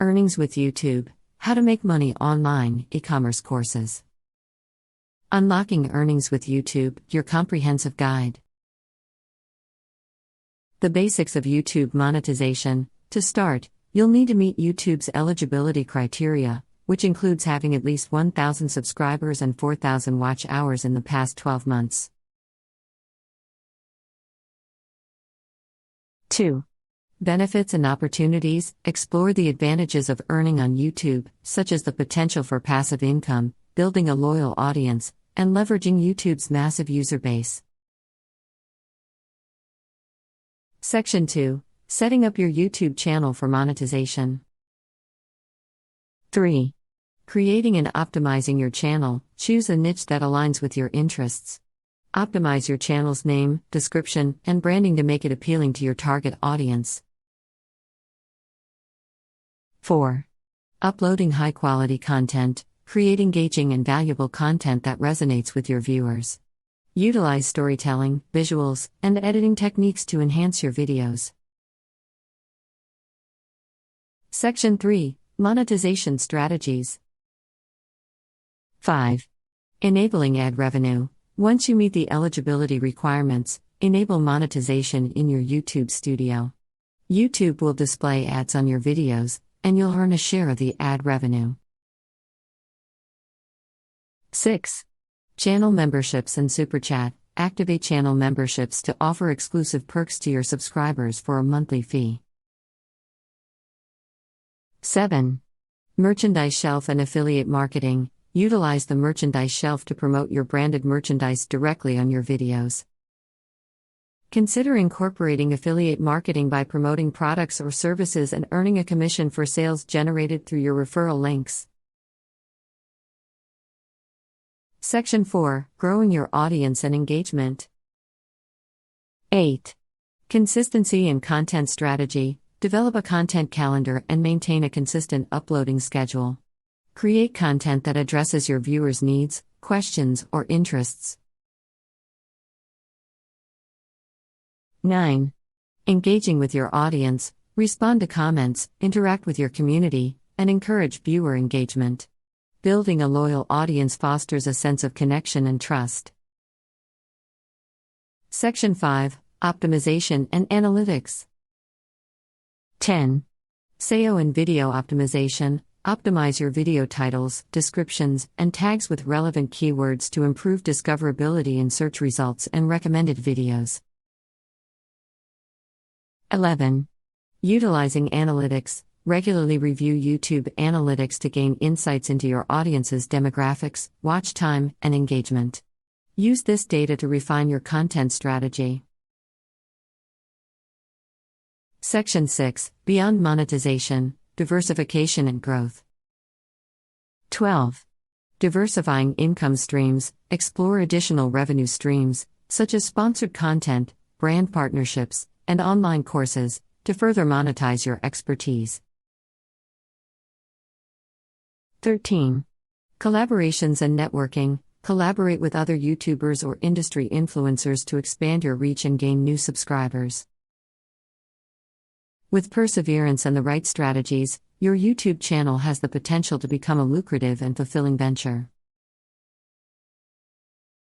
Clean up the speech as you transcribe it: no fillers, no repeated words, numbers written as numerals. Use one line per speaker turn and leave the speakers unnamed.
Earnings with YouTube: How to Make Money Online E-commerce Courses. Unlocking Earnings with YouTube, your comprehensive guide. The basics of YouTube monetization. To start, you'll need to meet YouTube's eligibility criteria, which includes having at least 1,000 subscribers and 4,000 watch hours in the past 12 months. 2. Benefits and opportunities. Explore the advantages of earning on YouTube, such as the potential for passive income, building a loyal audience, and leveraging YouTube's massive user base. Section 2. Setting up your YouTube channel for monetization. 3. Creating and optimizing your channel. Choose a niche that aligns with your interests. Optimize your channel's name, description, and branding to make it appealing to your target audience. 4. Uploading high-quality content. Create engaging and valuable content that resonates with your viewers. Utilize storytelling, visuals, and editing techniques to enhance your videos. Section 3. Monetization Strategies. 5. Enabling ad revenue. Once you meet the eligibility requirements, enable monetization in your YouTube studio. YouTube will display ads on your videos, and you'll earn a share of the ad revenue. 6. Channel memberships and Super Chat. Activate channel memberships to offer exclusive perks to your subscribers for a monthly fee. 7. Merchandise shelf and affiliate marketing. Utilize the merchandise shelf to promote your branded merchandise directly on your videos. Consider incorporating affiliate marketing by promoting products or services and earning a commission for sales generated through your referral links. Section 4. Growing your audience and engagement. 8. Consistency and content strategy. Develop a content calendar and maintain a consistent uploading schedule. Create content that addresses your viewers' needs, questions, or interests. 9. Engaging with your audience. Respond to comments, interact with your community, and encourage viewer engagement. Building a loyal audience fosters a sense of connection and trust. Section 5. Optimization and Analytics. 10. SEO and Video Optimization. Optimize your video titles, descriptions, and tags with relevant keywords to improve discoverability in search results and recommended videos. 11. Utilizing analytics. Regularly review YouTube analytics to gain insights into your audience's demographics, watch time, and engagement. Use this data to refine your content strategy. Section 6. Beyond monetization, diversification and growth. 12. Diversifying income streams. Explore additional revenue streams, such as sponsored content, brand partnerships, and online courses, to further monetize your expertise. 13. Collaborations and networking. Collaborate with other YouTubers or industry influencers to expand your reach and gain new subscribers. With perseverance and the right strategies, your YouTube channel has the potential to become a lucrative and fulfilling venture.